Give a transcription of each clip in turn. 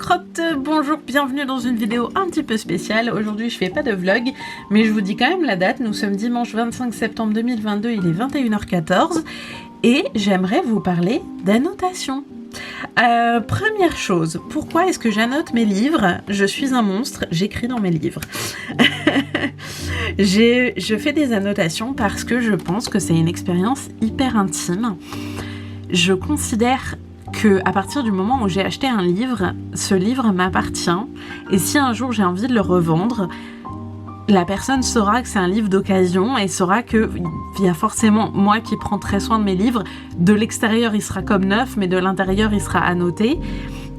crotte, bonjour, bienvenue dans une vidéo un petit peu spéciale. Aujourd'hui je fais pas de vlog, mais je vous dis quand même la date. Nous sommes dimanche 25 septembre 2022, il est 21h14 et j'aimerais vous parler d'annotation. Première chose, pourquoi est-ce que j'annote mes livres? Je suis un monstre, j'écris dans mes livres. Je fais des annotations parce que je pense que c'est une expérience hyper intime. Je considère que à partir du moment où j'ai acheté un livre, ce livre m'appartient et si un jour j'ai envie de le revendre, la personne saura que c'est un livre d'occasion et saura qu'il y a forcément moi qui prends très soin de mes livres. De l'extérieur il sera comme neuf, mais de l'intérieur il sera annoté.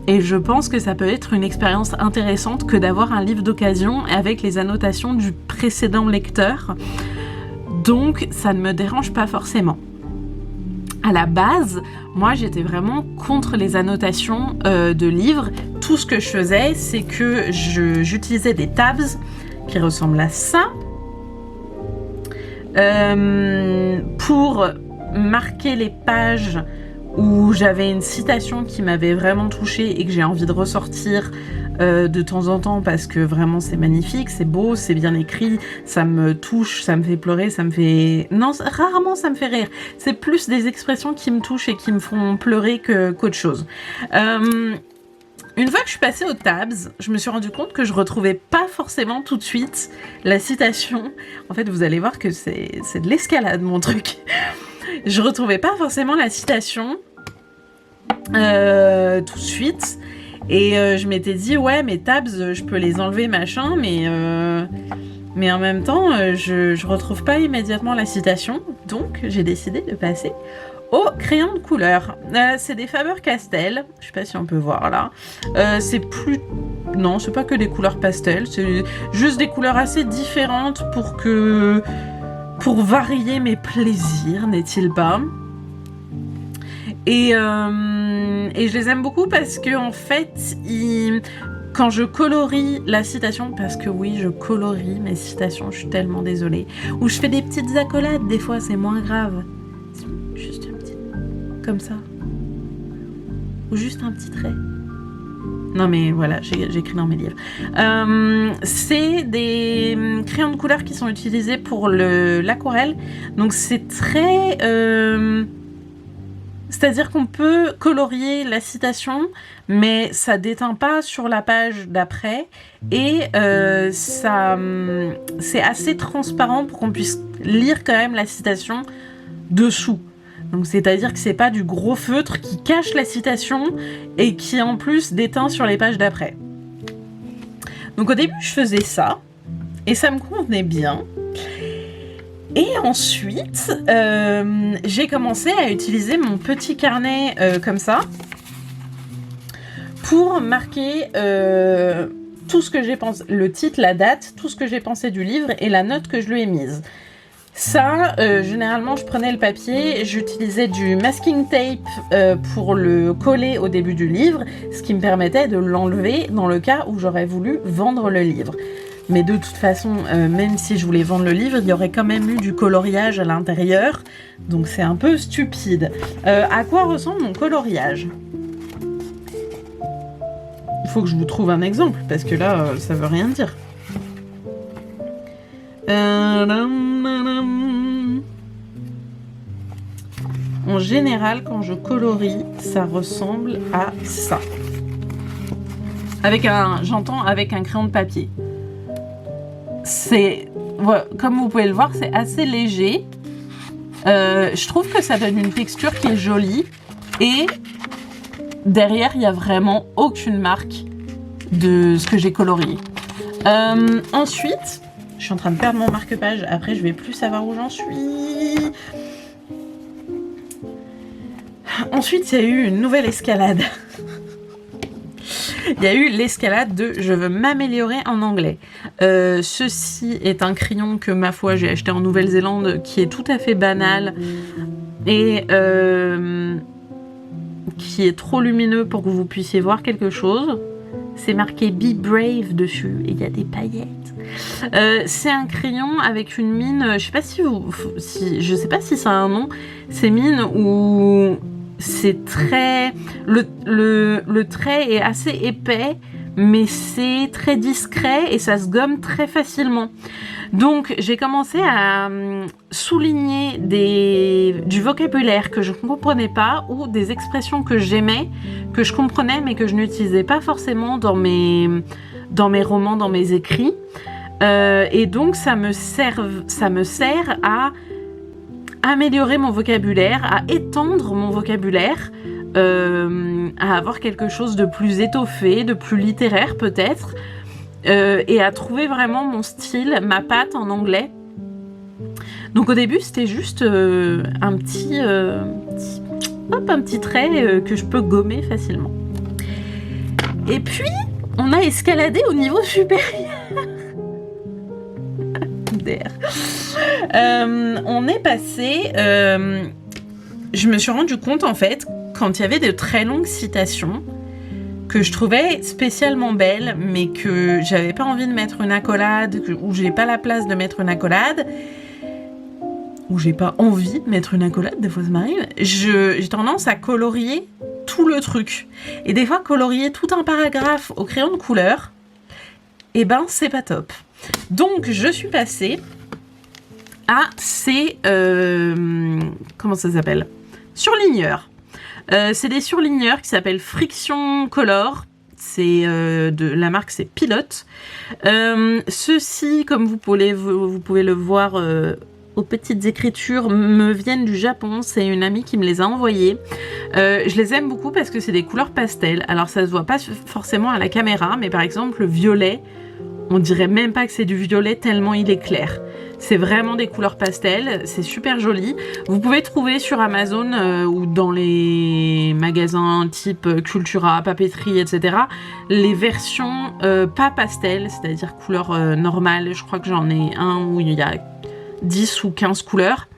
Et je pense que ça peut être une expérience intéressante que d'avoir un livre d'occasion avec les annotations du précédent lecteur. Donc ça ne me dérange pas forcément. À la base, moi j'étais vraiment contre les annotations de livres. Tout ce que je faisais, c'est que j'utilisais des tabs qui ressemblent à ça pour marquer les pages où j'avais une citation qui m'avait vraiment touchée et que j'ai envie de ressortir de temps en temps parce que vraiment c'est magnifique, c'est beau, c'est bien écrit, ça me touche, ça me fait pleurer, ça me fait... Non, rarement ça me fait rire. C'est plus des expressions qui me touchent et qui me font pleurer qu'autre chose. Une fois que je suis passée aux tabs, je me suis rendu compte que je retrouvais pas forcément tout de suite la citation. En fait, vous allez voir que c'est de l'escalade mon truc. Je retrouvais pas forcément la citation tout de suite. Et je m'étais dit, ouais, mes tabs, je peux les enlever, machin, mais en même temps, je retrouve pas immédiatement la citation. Donc, j'ai décidé de passer au crayon de couleur. C'est des Faber-Castell, je sais pas si on peut voir là. C'est plus... Non, c'est pas que des couleurs pastel, c'est juste des couleurs assez différentes pour varier mes plaisirs, n'est-il pas? Et je les aime beaucoup parce que en fait, quand je colorie la citation, parce que oui, je colorie mes citations, je suis tellement désolée, ou je fais des petites accolades, des fois c'est moins grave, juste un petit, comme ça, ou juste un petit trait. Non mais voilà, j'écris dans mes livres. C'est des crayons de couleur qui sont utilisés pour l'aquarelle, donc c'est très... C'est-à-dire qu'on peut colorier la citation, mais ça déteint pas sur la page d'après et c'est assez transparent pour qu'on puisse lire quand même la citation dessous. Donc c'est-à-dire que c'est pas du gros feutre qui cache la citation et qui en plus déteint sur les pages d'après. Donc au début je faisais ça et ça me convenait bien. Et ensuite, j'ai commencé à utiliser mon petit carnet comme ça pour marquer tout ce que j'ai pensé, le titre, la date, tout ce que j'ai pensé du livre et la note que je lui ai mise. Ça, généralement, je prenais le papier, j'utilisais du masking tape pour le coller au début du livre, ce qui me permettait de l'enlever dans le cas où j'aurais voulu vendre le livre. Mais de toute façon, même si je voulais vendre le livre, il y aurait quand même eu du coloriage à l'intérieur. Donc c'est un peu stupide. À quoi ressemble mon coloriage? Il faut que je vous trouve un exemple, parce que là, ça veut rien dire. En général, quand je colorie, ça ressemble à ça. J'entends avec un crayon de papier. C'est, voilà, comme vous pouvez le voir, c'est assez léger. Je trouve que ça donne une texture qui est jolie. Et derrière, il n'y a vraiment aucune marque de ce que j'ai colorié. Ensuite, je suis en train de perdre mon marque-page. Après, je vais plus savoir où j'en suis. Ensuite, il y a eu une nouvelle escalade. Il y a eu l'escalade de « je veux m'améliorer en anglais ». Ceci est un crayon que, ma foi, j'ai acheté en Nouvelle-Zélande, qui est tout à fait banal et qui est trop lumineux pour que vous puissiez voir quelque chose. C'est marqué « Be brave » dessus et il y a des paillettes. C'est un crayon avec une mine, je sais pas si c'est un nom, ces mines où c'est très... Le trait est assez épais, mais c'est très discret et ça se gomme très facilement. Donc j'ai commencé à souligner du vocabulaire que je ne comprenais pas ou des expressions que j'aimais, que je comprenais mais que je n'utilisais pas forcément dans mes romans, dans mes écrits. Et donc ça me sert à améliorer mon vocabulaire, à étendre mon vocabulaire, à avoir quelque chose de plus étoffé, de plus littéraire peut-être, et à trouver vraiment mon style, ma patte en anglais. Donc au début c'était juste un petit trait que je peux gommer facilement. Et puis on a escaladé au niveau supérieur. On est passé... je me suis rendu compte en fait, quand il y avait de très longues citations, que je trouvais spécialement belles, mais que j'avais pas envie de mettre une accolade, ou j'ai pas la place de mettre une accolade, ou j'ai pas envie de mettre une accolade, des fois ça m'arrive, j'ai tendance à colorier tout le truc. Et des fois, colorier tout un paragraphe au crayon de couleur, eh ben c'est pas top. Donc je suis passée à ces... comment ça s'appelle ? Surligneurs. C'est des surligneurs qui s'appellent Friction Color. C'est la marque, c'est Pilote. Ceux-ci, comme vous pouvez le voir aux petites écritures, me viennent du Japon. C'est une amie qui me les a envoyés. Je les aime beaucoup parce que c'est des couleurs pastel. Alors ça se voit pas forcément à la caméra, mais par exemple le violet, on dirait même pas que c'est du violet tellement il est clair. C'est vraiment des couleurs pastel, c'est super joli. Vous pouvez trouver sur Amazon ou dans les magasins type Cultura, papeterie, etc. les versions pas pastel, c'est-à-dire couleur normale. Je crois que j'en ai un où il y a 10 ou 15 couleurs.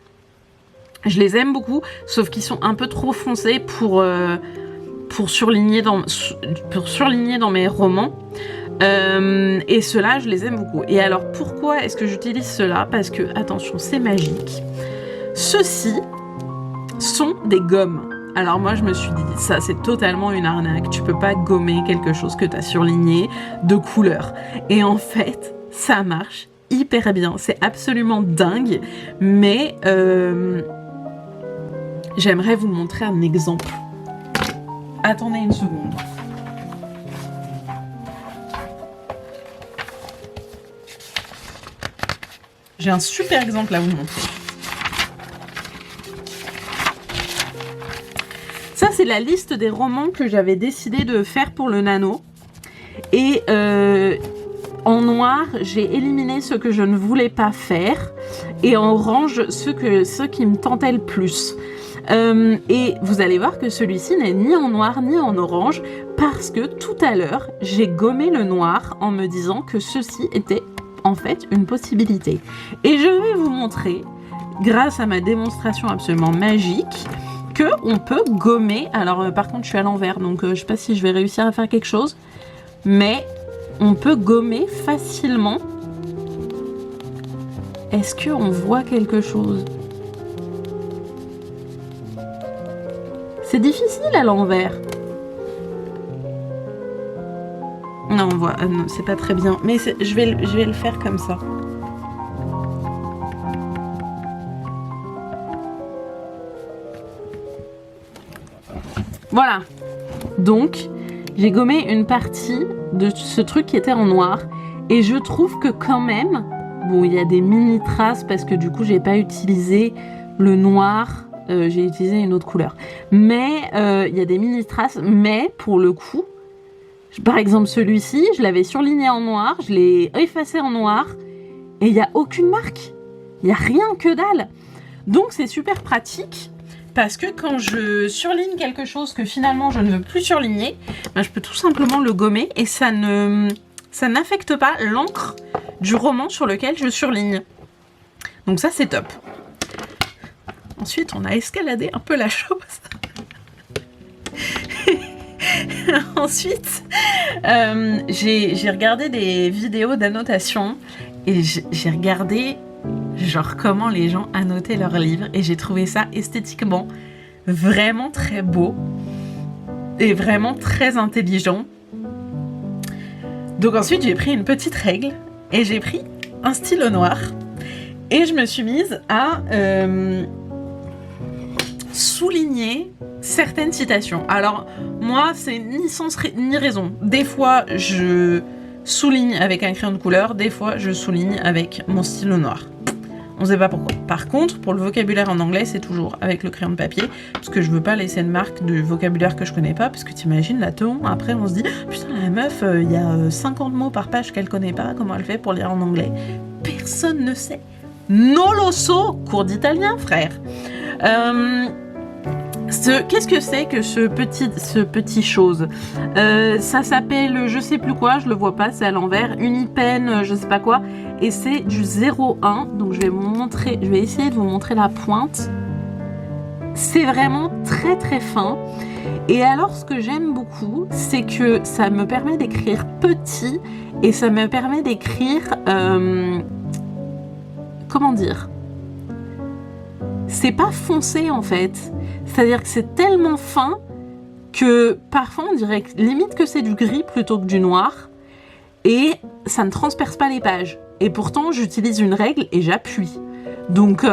Je les aime beaucoup, sauf qu'ils sont un peu trop foncés pour surligner dans mes romans. Et ceux-là, je les aime beaucoup. Et alors, pourquoi est-ce que j'utilise ceux-là ? Parce que, attention, c'est magique. Ceux-ci sont des gommes. Alors moi, je me suis dit, ça, c'est totalement une arnaque. Tu peux pas gommer quelque chose que tu as surligné de couleur. Et en fait, ça marche hyper bien. C'est absolument dingue. Mais j'aimerais vous montrer un exemple. Attendez une seconde. J'ai un super exemple à vous montrer. Ça, c'est la liste des romans que j'avais décidé de faire pour le nano. Et en noir, j'ai éliminé ceux que je ne voulais pas faire. Et en orange, ceux qui me tentaient le plus. Et vous allez voir que celui-ci n'est ni en noir ni en orange. Parce que tout à l'heure, j'ai gommé le noir en me disant que ceci était en fait une possibilité. Et je vais vous montrer, grâce à ma démonstration absolument magique, que on peut gommer. Alors par contre je suis à l'envers, donc je sais pas si je vais réussir à faire quelque chose, mais on peut gommer facilement. Est-ce qu'on voit quelque chose ? C'est difficile à l'envers. Non, on voit, non, c'est pas très bien. Mais je vais le faire comme ça. Voilà. Donc, j'ai gommé une partie de ce truc qui était en noir. Et je trouve que quand même, bon, il y a des mini traces parce que du coup, j'ai pas utilisé le noir. J'ai utilisé une autre couleur. Mais il y a des mini traces. Mais pour le coup, par exemple, celui-ci, je l'avais surligné en noir, je l'ai effacé en noir, et il n'y a aucune marque. Il n'y a rien que dalle. Donc, c'est super pratique, parce que quand je surligne quelque chose que finalement je ne veux plus surligner, ben, je peux tout simplement le gommer, et ça n'affecte pas l'encre du roman sur lequel je surligne. Donc ça, c'est top. Ensuite, on a escaladé un peu la chose. Ensuite, j'ai regardé des vidéos d'annotation et j'ai regardé genre comment les gens annotaient leurs livres et j'ai trouvé ça esthétiquement vraiment très beau et vraiment très intelligent. Donc ensuite j'ai pris une petite règle et j'ai pris un stylo noir et je me suis mise à souligner certaines citations. Alors moi c'est ni sens ni raison. Des fois je souligne avec un crayon de couleur, des fois je souligne avec mon stylo noir. On sait pas pourquoi. Par contre, pour le vocabulaire en anglais, c'est toujours avec le crayon de papier, parce que je veux pas laisser de marque de vocabulaire que je connais pas, parce que t'imagines, la ton, après on se dit, putain la meuf, il y a 50 mots par page qu'elle connaît pas, comment elle fait pour lire en anglais? Personne ne sait. Non lo so, cours d'italien, frère. Qu'est-ce que c'est que ce petit chose? Ça s'appelle je sais plus quoi, je le vois pas, c'est à l'envers, Unipen, je sais pas quoi, et c'est du 01, donc je vais essayer de vous montrer la pointe. C'est vraiment très très fin, et alors ce que j'aime beaucoup, c'est que ça me permet d'écrire petit, et ça me permet d'écrire, comment dire? C'est pas foncé en fait. C'est-à-dire que c'est tellement fin que parfois on dirait limite que c'est du gris plutôt que du noir et ça ne transperce pas les pages. Et pourtant j'utilise une règle et j'appuie. Donc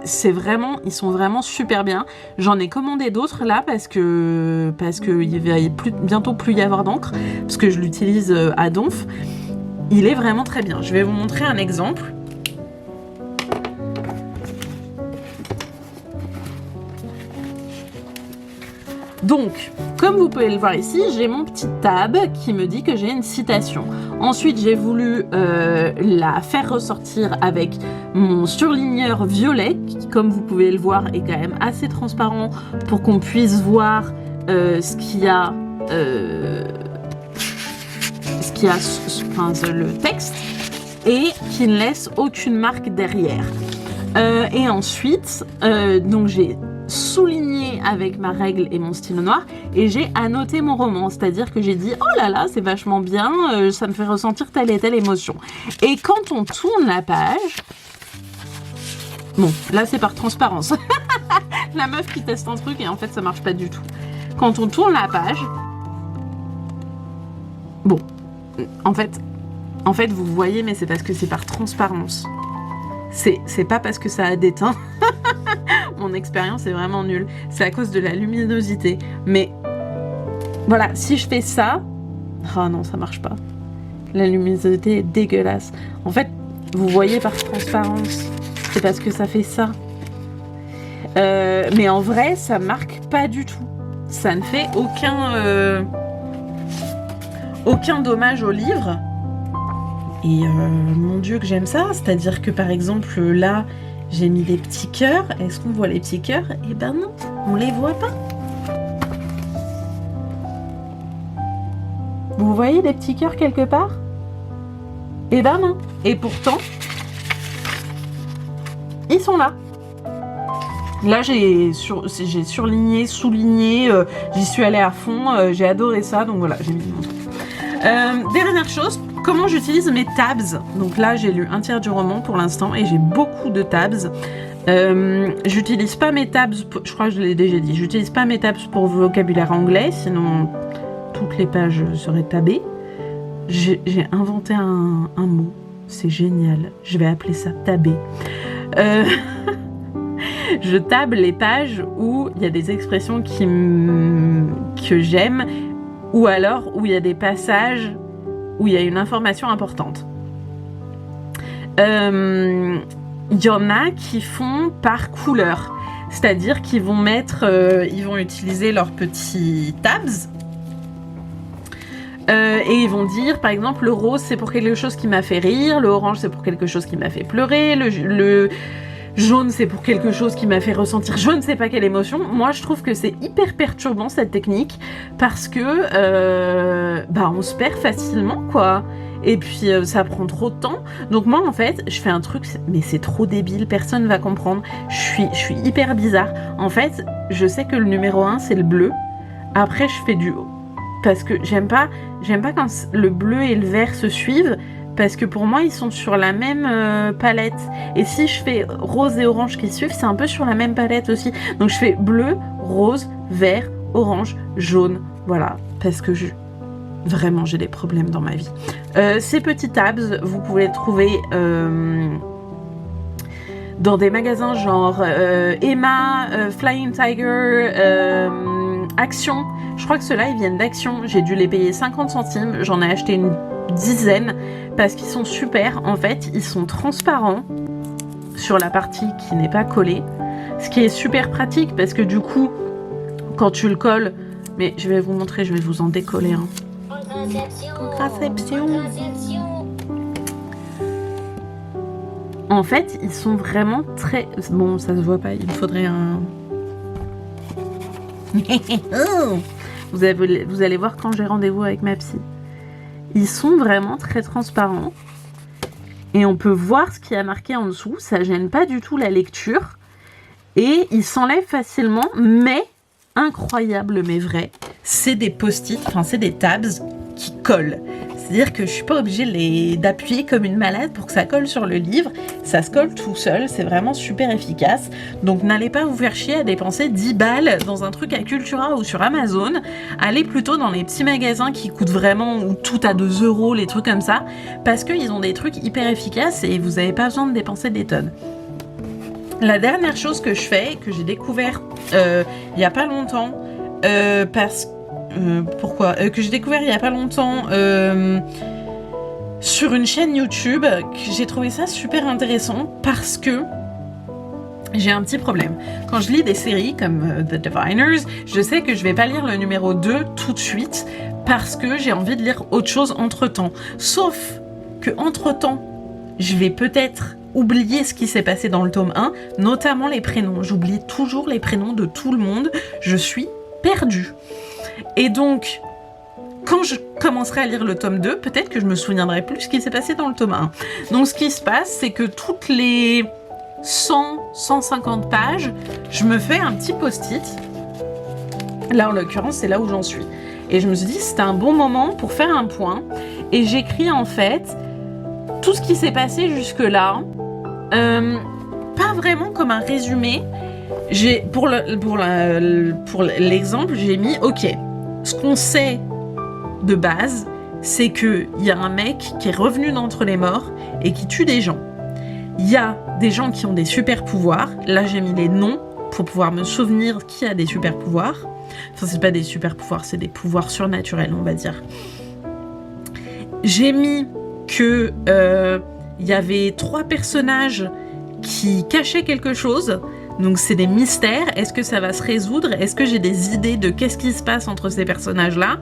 c'est vraiment, ils sont vraiment super bien. J'en ai commandé d'autres là parce que il va bientôt plus y avoir d'encre parce que je l'utilise à donf. Il est vraiment très bien. Je vais vous montrer un exemple. Donc, comme vous pouvez le voir ici, j'ai mon petit tab qui me dit que j'ai une citation. Ensuite, j'ai voulu la faire ressortir avec mon surligneur violet, qui, comme vous pouvez le voir, est quand même assez transparent pour qu'on puisse voir ce qu'il y a, le texte, et qui ne laisse aucune marque derrière. Et ensuite, donc j'ai souligné avec ma règle et mon stylo noir et j'ai annoté mon roman, c'est-à-dire que j'ai dit oh là là c'est vachement bien, ça me fait ressentir telle et telle émotion. Et quand on tourne la page, bon là c'est par transparence, la meuf qui teste un truc et en fait ça marche pas du tout. Quand on tourne la page, bon en fait vous voyez, mais c'est parce que c'est par transparence. C'est pas parce que ça a déteint. Mon expérience est vraiment nulle. C'est à cause de la luminosité. Mais voilà, si je fais ça... Oh non, ça marche pas. La luminosité est dégueulasse. En fait, vous voyez par transparence. C'est parce que ça fait ça. Mais en vrai, ça marque pas du tout. Ça ne fait aucun dommage au livre. Et mon Dieu que j'aime ça. C'est-à-dire que par exemple, là... j'ai mis des petits cœurs. Est-ce qu'on voit les petits cœurs? Eh ben non, on les voit pas. Vous voyez des petits cœurs quelque part? Eh ben non. Et pourtant, ils sont là. Là, j'ai surligné, souligné, j'y suis allée à fond, j'ai adoré ça, donc voilà, j'ai mis mon truc. Dernière chose, comment j'utilise mes tabs. Donc là, j'ai lu un tiers du roman pour l'instant et j'ai beaucoup de tabs. J'utilise pas mes tabs, je crois que je l'ai déjà dit, j'utilise pas mes tabs pour vocabulaire anglais, sinon toutes les pages seraient tabées. J'ai inventé un mot, c'est génial, je vais appeler ça tabé. Je table les pages où il y a des expressions que j'aime, ou alors où il y a des passages où il y a une information importante. Il y en a qui font par couleur, c'est-à-dire qu'ils vont ils vont utiliser leurs petits tabs et ils vont dire, par exemple, le rose c'est pour quelque chose qui m'a fait rire, le orange c'est pour quelque chose qui m'a fait pleurer, le jaune c'est pour quelque chose qui m'a fait ressentir je ne sais pas quelle émotion. Moi je trouve que c'est hyper perturbant cette technique parce que on se perd facilement quoi. Et puis ça prend trop de temps. Donc moi en fait je fais un truc, mais c'est trop débile, personne va comprendre. Je suis hyper bizarre. En fait je sais que le numéro 1 c'est le bleu. Après je fais du haut. Parce que j'aime pas quand le bleu et le vert se suivent. Parce que pour moi, ils sont sur la même palette. Et si je fais rose et orange qui suivent, c'est un peu sur la même palette aussi. Donc je fais bleu, rose, vert, orange, jaune. Voilà, parce que vraiment j'ai des problèmes dans ma vie. Ces petits tabs, vous pouvez les trouver dans des magasins genre Emma, Flying Tiger, Action. Je crois que ceux-là ils viennent d'Action. J'ai dû les payer 50 centimes. J'en ai acheté une dizaine parce qu'ils sont super. En fait, ils sont transparents sur la partie qui n'est pas collée. Ce qui est super pratique parce que du coup, quand tu le colles, mais je vais vous montrer, je vais vous en décoller un. Contraception. En fait, ils sont vraiment très... Bon, ça se voit pas, il me faudrait un... vous allez voir quand j'ai rendez-vous avec ma psy. Ils sont vraiment très transparents. Et on peut voir ce qu'il y a marqué en dessous. Ça gêne pas du tout la lecture. Et ils s'enlèvent facilement, mais... incroyable mais vrai, c'est des post-it, enfin c'est des tabs qui collent. C'est-à-dire que je suis pas obligée d'appuyer comme une malade pour que ça colle sur le livre. Ça se colle tout seul, c'est vraiment super efficace. Donc n'allez pas vous faire chier à dépenser 10 balles dans un truc à Cultura ou sur Amazon. Allez plutôt dans les petits magasins qui coûtent vraiment, ou tout à 2 €, les trucs comme ça, parce qu'ils ont des trucs hyper efficaces et vous n'avez pas besoin de dépenser des tonnes. La dernière chose que je fais, que j'ai découvert il y a pas longtemps, que j'ai découvert il y a pas longtemps sur une chaîne YouTube, que j'ai trouvé ça super intéressant parce que j'ai un petit problème. Quand je lis des séries comme The Diviners, je sais que je vais pas lire le numéro 2 tout de suite parce que j'ai envie de lire autre chose entre-temps. Sauf que entre-temps, je vais peut-être oublier ce qui s'est passé dans le tome 1, notamment les prénoms. J'oublie toujours les prénoms de tout le monde. Je suis perdue. Et donc, quand je commencerai à lire le tome 2, peut-être que je me souviendrai plus ce qui s'est passé dans le tome 1. Donc ce qui se passe, c'est que toutes les 100-150 pages, je me fais un petit post-it. Là, en l'occurrence, c'est là où j'en suis. Et je me suis dit, c'était un bon moment pour faire un point. Et j'écris en fait tout ce qui s'est passé jusque-là. Pas vraiment comme un résumé. Pour l'exemple, j'ai mis ok. Ce qu'on sait de base, c'est qu'il y a un mec qui est revenu d'entre les morts et qui tue des gens. Il y a des gens qui ont des super pouvoirs. Là, j'ai mis les noms pour pouvoir me souvenir qui a des super pouvoirs. Enfin, c'est pas des super pouvoirs, c'est des pouvoirs surnaturels, on va dire. J'ai mis que il y avait 3 personnages qui cachaient quelque chose. Donc c'est des mystères. Est-ce que ça va se résoudre? Est-ce que j'ai des idées de qu'est-ce qui se passe entre ces personnages-là?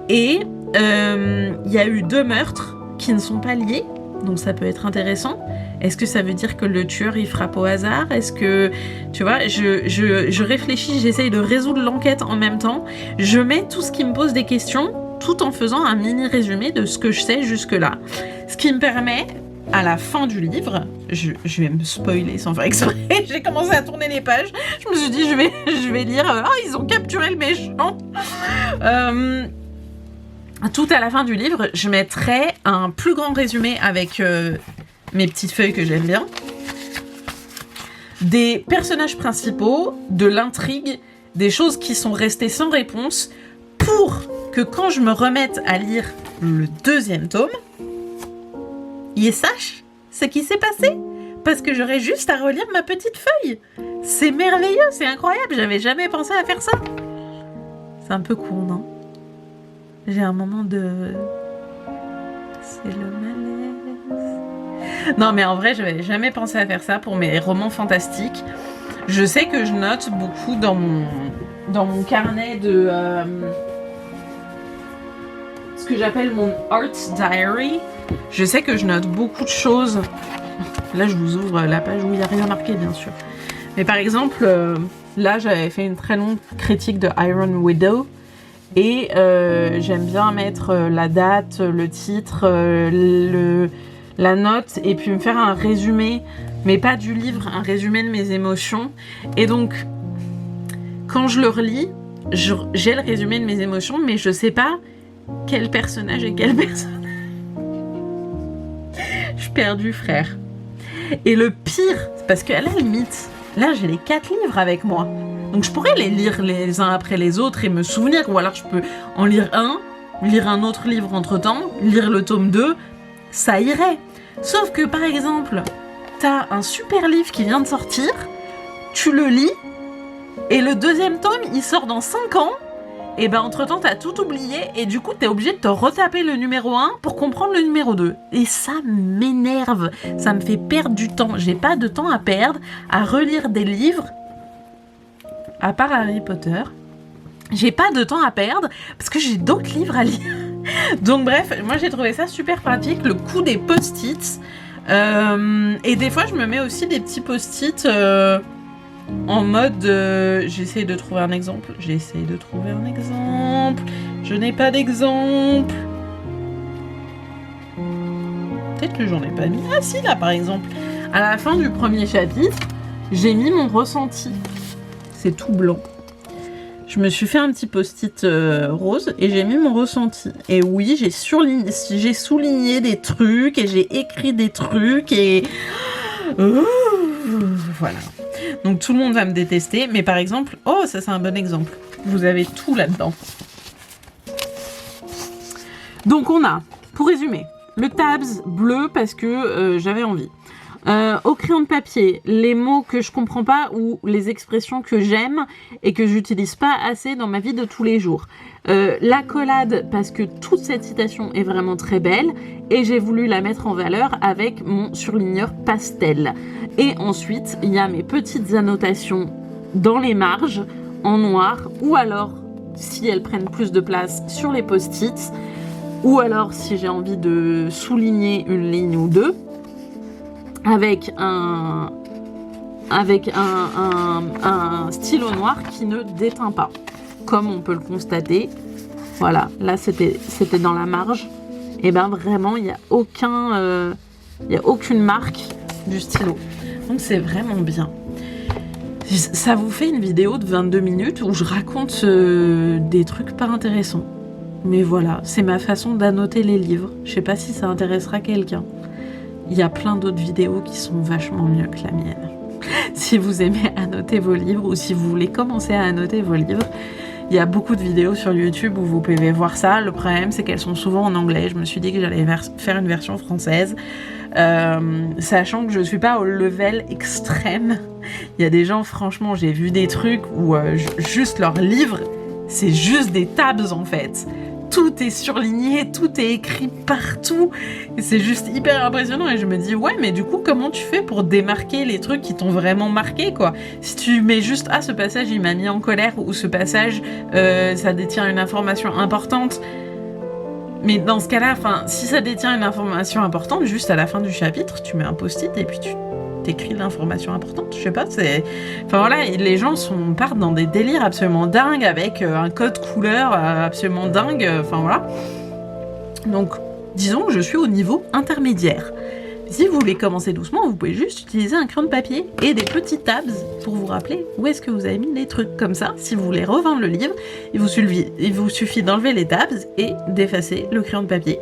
Et il y a eu 2 meurtres qui ne sont pas liés. Donc ça peut être intéressant. Est-ce que ça veut dire que le tueur il frappe au hasard? Est-ce que, tu vois, je réfléchis, j'essaye de résoudre l'enquête en même temps. Je mets tout ce qui me pose des questions tout en faisant un mini résumé de ce que je sais jusque-là. Ce qui me permet, à la fin du livre, je vais me spoiler sans faire exprès, j'ai commencé à tourner les pages, je me suis dit je vais lire, ils ont capturé le méchant. Tout à la fin du livre, je mettrai un plus grand résumé avec mes petites feuilles que j'aime bien, des personnages principaux, de l'intrigue, des choses qui sont restées sans réponse, pour que quand je me remette à lire le 2e tome, il sache ce qui s'est passé, parce que j'aurai juste à relire ma petite feuille. C'est merveilleux, c'est incroyable, j'avais jamais pensé à faire ça. C'est un peu con, non? J'ai un moment de... C'est le malaise. Non mais en vrai, j'avais jamais pensé à faire ça pour mes romans fantastiques. Je sais que je note beaucoup dans mon carnet de... ce que j'appelle mon art diary. Je sais que je note beaucoup de choses. Là, je vous ouvre la page où il n'y a rien marqué, bien sûr. Mais par exemple, là, j'avais fait une très longue critique de Iron Widow. Et j'aime bien mettre la date, le titre, la note, et puis me faire un résumé, mais pas du livre, un résumé de mes émotions. Et donc, quand je le relis, j'ai le résumé de mes émotions, mais je sais pas quel personnage est quel personnage. Je suis perdue, frère. Et le pire, c'est parce qu'à la limite, là j'ai les 4 livres avec moi. Donc je pourrais les lire les uns après les autres et me souvenir, ou alors je peux en lire un autre livre entre-temps, lire le tome 2, ça irait. Sauf que par exemple, t'as un super livre qui vient de sortir, tu le lis, et le deuxième tome, il sort dans 5 ans, et ben entre-temps, t'as tout oublié, et du coup, t'es obligé de te retaper le numéro 1 pour comprendre le numéro 2. Et ça m'énerve, ça me fait perdre du temps. J'ai pas de temps à perdre à relire des livres, à part Harry Potter. J'ai pas de temps à perdre, parce que j'ai d'autres livres à lire. Donc bref, moi j'ai trouvé ça super pratique, le coup des post-it. Et des fois, je me mets aussi des petits post-it... en mode, j'essaie de trouver un exemple. Je n'ai pas d'exemple. Peut-être que j'en ai pas mis. Ah si, là par exemple. À la fin du premier chapitre, j'ai mis mon ressenti. C'est tout blanc. Je me suis fait un petit post-it rose et j'ai mis mon ressenti. Et oui, j'ai souligné des trucs et j'ai écrit des trucs et... voilà. Donc tout le monde va me détester, mais par exemple, oh ça c'est un bon exemple, vous avez tout là-dedans. Donc on a, pour résumer, le tabs bleu parce que j'avais envie. Au crayon de papier, les mots que je comprends pas ou les expressions que j'aime et que j'utilise pas assez dans ma vie de tous les jours. L'accolade parce que toute cette citation est vraiment très belle et j'ai voulu la mettre en valeur avec mon surligneur pastel. Et ensuite, il y a mes petites annotations dans les marges en noir ou alors, si elles prennent plus de place, sur les post-it ou alors si j'ai envie de souligner une ligne ou deux avec un stylo noir qui ne déteint pas, comme on peut le constater. Voilà, là c'était dans la marge. Et ben vraiment, il n'y a aucune marque du stylo. Donc c'est vraiment bien. Ça vous fait une vidéo de 22 minutes où je raconte des trucs pas intéressants. Mais voilà, c'est ma façon d'annoter les livres. Je sais pas si ça intéressera quelqu'un. Il y a plein d'autres vidéos qui sont vachement mieux que la mienne. Si vous aimez annoter vos livres ou si vous voulez commencer à annoter vos livres, il y a beaucoup de vidéos sur YouTube où vous pouvez voir ça. Le problème, c'est qu'elles sont souvent en anglais. Je me suis dit que j'allais faire une version française. Sachant que je suis pas au level extrême. Il y a des gens, franchement, j'ai vu des trucs où juste leur livre, c'est juste des tabs en fait. Tout est surligné, tout est écrit partout. Et c'est juste hyper impressionnant. Et je me dis, ouais, mais du coup, comment tu fais pour démarquer les trucs qui t'ont vraiment marqué, quoi? Si tu mets juste, ah, ce passage, il m'a mis en colère, ou ce passage, ça détient une information importante. Mais dans ce cas-là, si ça détient une information importante, juste à la fin du chapitre, tu mets un post-it et puis tu t'écris l'information importante. Je sais pas, c'est... Enfin voilà, les gens partent dans des délires absolument dingues avec un code couleur absolument dingue. Enfin voilà. Donc, disons que je suis au niveau intermédiaire. Si vous voulez commencer doucement, vous pouvez juste utiliser un crayon de papier et des petits tabs pour vous rappeler où est-ce que vous avez mis les trucs. Comme ça, si vous voulez revendre le livre, il vous suffit d'enlever les tabs et d'effacer le crayon de papier.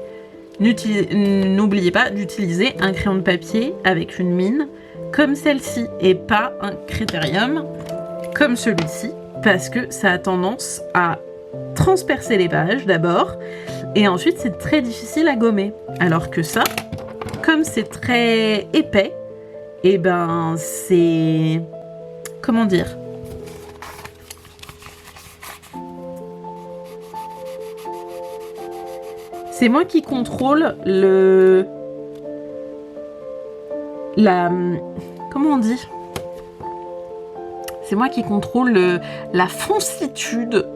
N'oubliez pas d'utiliser un crayon de papier avec une mine comme celle-ci et pas un critérium comme celui-ci parce que ça a tendance à transpercer les pages d'abord et ensuite c'est très difficile à gommer. Alors que ça, comme c'est très épais, et ben c'est... Comment dire ? C'est moi qui contrôle comment on dit ? C'est moi qui contrôle la foncitude.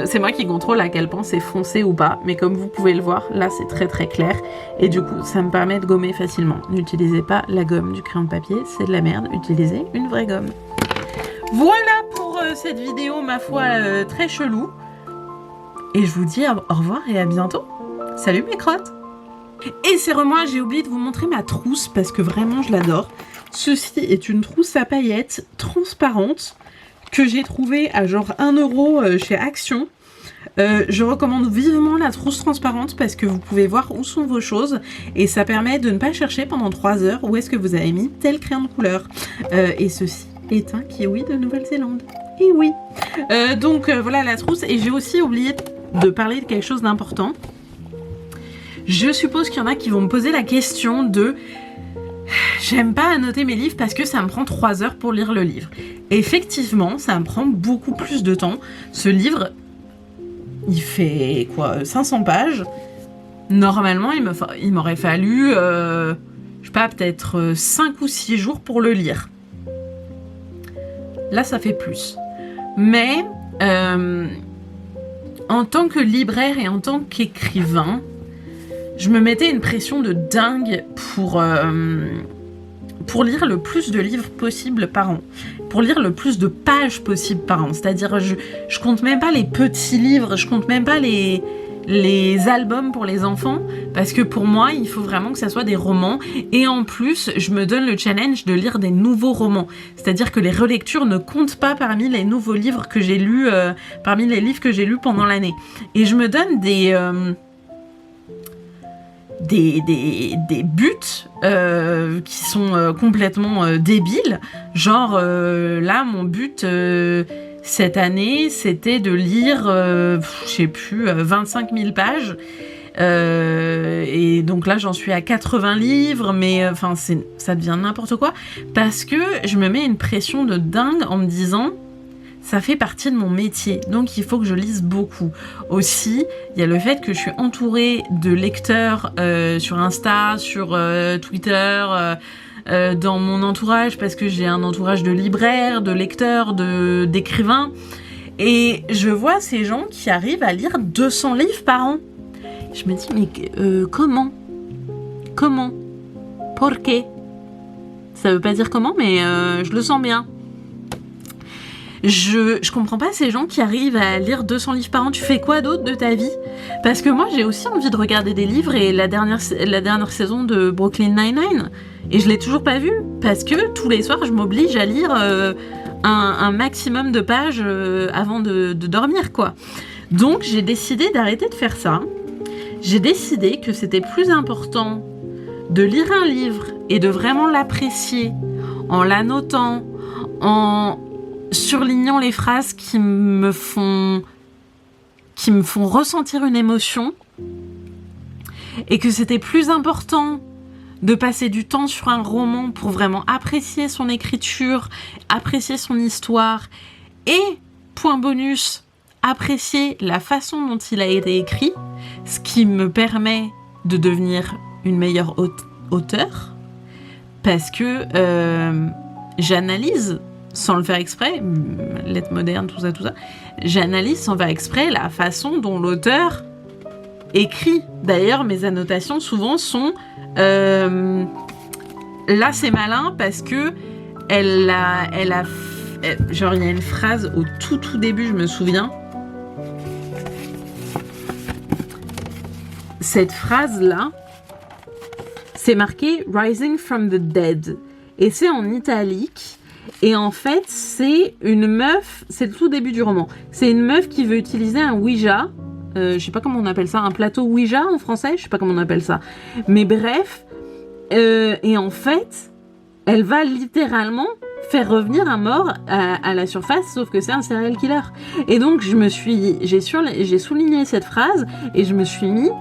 C'est moi qui contrôle à quel point c'est foncé ou pas. Mais comme vous pouvez le voir, là c'est très très clair. Et du coup, ça me permet de gommer facilement. N'utilisez pas la gomme du crayon de papier, c'est de la merde. Utilisez une vraie gomme. Voilà pour cette vidéo, ma foi, très chelou. Et je vous dis au revoir et à bientôt. Salut mes crottes! Et c'est moi, j'ai oublié de vous montrer ma trousse parce que vraiment je l'adore. Ceci est une trousse à paillettes transparente que j'ai trouvée à genre 1 € chez Action. Je recommande vivement la trousse transparente parce que vous pouvez voir où sont vos choses et ça permet de ne pas chercher pendant 3 heures où est-ce que vous avez mis tel crayon de couleur. Et ceci est un kiwi de Nouvelle-Zélande. Et oui. Donc voilà la trousse. Et j'ai aussi oublié de parler de quelque chose d'important. Je suppose qu'il y en a qui vont me poser la question de... J'aime pas annoter mes livres parce que ça me prend 3 heures pour lire le livre. Effectivement, ça me prend beaucoup plus de temps. Ce livre, il fait quoi, 500 pages. Normalement, il m'aurait fallu, je sais pas, peut-être 5 ou 6 jours pour le lire. Là, ça fait plus. Mais, en tant que libraire et en tant qu'écrivain, je me mettais une pression de dingue pour lire le plus de livres possible par an, pour lire le plus de pages possible par an. C'est-à-dire, je compte même pas les petits livres, je compte même pas les albums pour les enfants, parce que pour moi, il faut vraiment que ça soit des romans. Et en plus, je me donne le challenge de lire des nouveaux romans. C'est-à-dire que les relectures ne comptent pas parmi les nouveaux livres que j'ai lus, parmi les livres que j'ai lus pendant l'année. Et je me donne des buts qui sont complètement débiles. Genre, là, mon but cette année, c'était de lire, je sais plus, 25 000 pages. Et donc là, j'en suis à 80 livres, mais enfin, ça devient n'importe quoi. Parce que je me mets une pression de dingue en me disant... Ça fait partie de mon métier, donc il faut que je lise beaucoup. Aussi, il y a le fait que je suis entourée de lecteurs sur Insta, sur Twitter, dans mon entourage, parce que j'ai un entourage de libraires, de lecteurs, d'écrivains. Et je vois ces gens qui arrivent à lire 200 livres par an. Je me dis, mais comment ? Comment ? Pourquoi ? Ça veut pas dire comment, mais je le sens bien. Je comprends pas ces gens qui arrivent à lire 200 livres par an. Tu fais quoi d'autre de ta vie ? Parce que moi, j'ai aussi envie de regarder des livres, et la dernière saison de Brooklyn Nine-Nine, et je l'ai toujours pas vue, parce que tous les soirs, je m'oblige à lire un maximum de pages avant de dormir, quoi. Donc, j'ai décidé d'arrêter de faire ça. J'ai décidé que c'était plus important de lire un livre et de vraiment l'apprécier en l'annotant, en surlignant les phrases qui me font ressentir une émotion, et que c'était plus important de passer du temps sur un roman pour vraiment apprécier son écriture, apprécier son histoire, et, point bonus, apprécier la façon dont il a été écrit, ce qui me permet de devenir une meilleure auteure, parce que j'analyse sans le faire exprès, lettres modernes, tout ça, j'analyse sans faire exprès la façon dont l'auteur écrit. D'ailleurs, mes annotations souvent sont là, c'est malin parce que genre, il y a une phrase au tout début, je me souviens. Cette phrase-là, c'est marqué Rising from the Dead, et c'est en italique. Et en fait, c'est une meuf, c'est le tout début du roman, c'est une meuf qui veut utiliser un Ouija, je sais pas comment on appelle ça, un plateau Ouija en français, je sais pas comment on appelle ça, mais bref, et en fait, elle va littéralement faire revenir un mort à la surface, sauf que c'est un serial killer. Et donc, j'ai souligné cette phrase, et je me suis mis,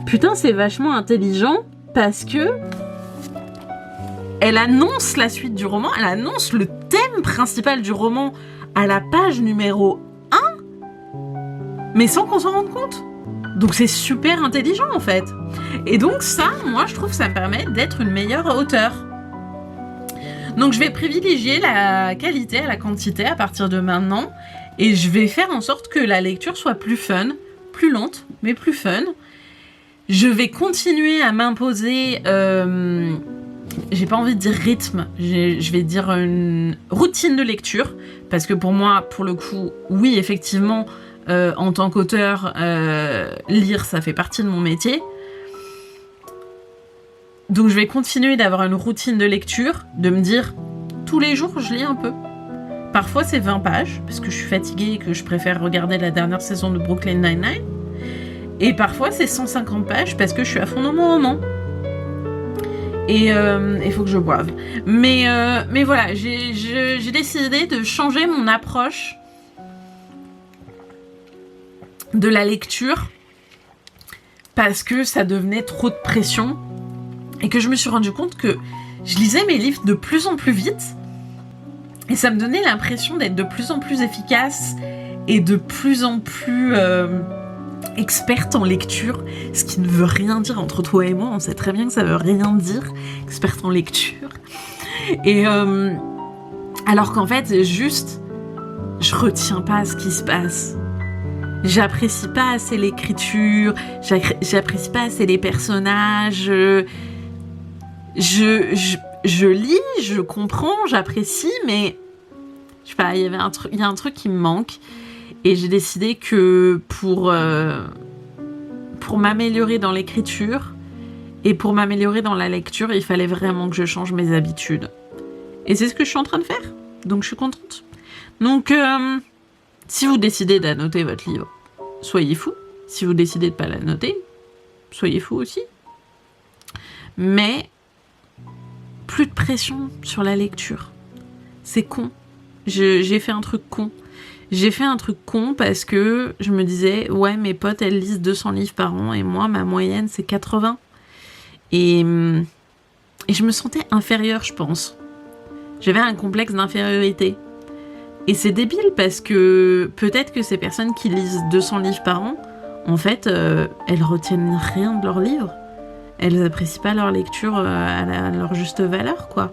putain, c'est vachement intelligent, parce que elle annonce la suite du roman, elle annonce le thème principal du roman à la page numéro 1, mais sans qu'on s'en rende compte. Donc c'est super intelligent en fait. Et donc ça, moi je trouve ça me permet d'être une meilleure auteure. Donc je vais privilégier la qualité à la quantité à partir de maintenant, et je vais faire en sorte que la lecture soit plus fun, plus lente, mais plus fun. Je vais continuer à m'imposer... j'ai pas envie de dire rythme, je vais dire une routine de lecture, parce que pour moi, pour le coup, oui, effectivement, en tant qu'auteur, lire, ça fait partie de mon métier. Donc je vais continuer d'avoir une routine de lecture, de me dire, tous les jours, je lis un peu. Parfois, c'est 20 pages, parce que je suis fatiguée et que je préfère regarder la dernière saison de Brooklyn Nine-Nine. Et parfois, c'est 150 pages, parce que je suis à fond dans mon roman. Et il faut que je boive. Mais voilà, j'ai décidé de changer mon approche de la lecture parce que ça devenait trop de pression et que je me suis rendu compte que je lisais mes livres de plus en plus vite et ça me donnait l'impression d'être de plus en plus efficace et de plus en plus experte en lecture, ce qui ne veut rien dire entre toi et moi, on sait très bien que ça veut rien dire, experte en lecture. Et alors qu'en fait, c'est juste, je retiens pas ce qui se passe. J'apprécie pas assez l'écriture, j'apprécie pas assez les personnages. Je lis, je comprends, j'apprécie, mais je sais pas, il y a un truc qui me manque. Et j'ai décidé que pour m'améliorer dans l'écriture et pour m'améliorer dans la lecture, il fallait vraiment que je change mes habitudes. Et c'est ce que je suis en train de faire. Donc je suis contente. Donc si vous décidez d'annoter votre livre, soyez fou. Si vous décidez de pas l'annoter, soyez fou aussi. Mais plus de pression sur la lecture. C'est con. J'ai fait un truc con. J'ai fait un truc con parce que je me disais, ouais, mes potes, elles lisent 200 livres par an et moi, ma moyenne, c'est 80. Et je me sentais inférieure, je pense. J'avais un complexe d'infériorité. Et c'est débile parce que peut-être que ces personnes qui lisent 200 livres par an, en fait, elles retiennent rien de leurs livres. Elles apprécient pas leur lecture à leur juste valeur, quoi.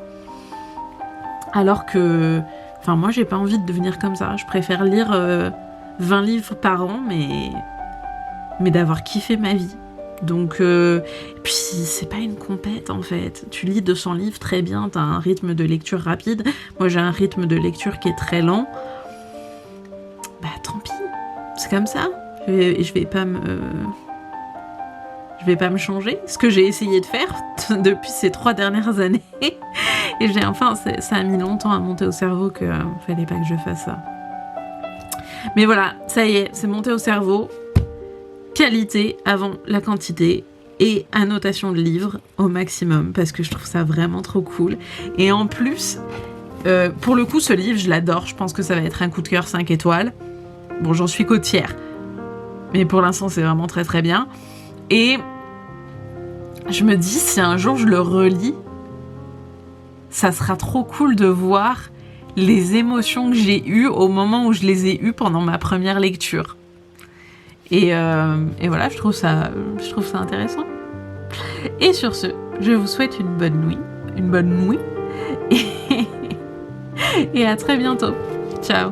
Alors que... Enfin, moi, j'ai pas envie de devenir comme ça. Je préfère lire 20 livres par an, mais d'avoir kiffé ma vie. Donc, puis c'est pas une compète, en fait. Tu lis 200 livres, très bien, t'as un rythme de lecture rapide. Moi, j'ai un rythme de lecture qui est très lent. Bah, tant pis. C'est comme ça. Je vais pas me changer. Ce que j'ai essayé de faire depuis ces 3 dernières années. Et ça a mis longtemps à monter au cerveau que fallait pas que je fasse ça. Mais voilà, ça y est, c'est monté au cerveau. Qualité avant la quantité et annotation de livres au maximum parce que je trouve ça vraiment trop cool. Et en plus, pour le coup, ce livre, je l'adore. Je pense que ça va être un coup de cœur 5 étoiles. Bon, j'en suis qu'au tiers. Mais pour l'instant, c'est vraiment très très bien. Et je me dis, si un jour je le relis, ça sera trop cool de voir les émotions que j'ai eues au moment où je les ai eues pendant ma première lecture. Et voilà, je trouve ça intéressant. Et sur ce, je vous souhaite une bonne nuit, et à très bientôt. Ciao.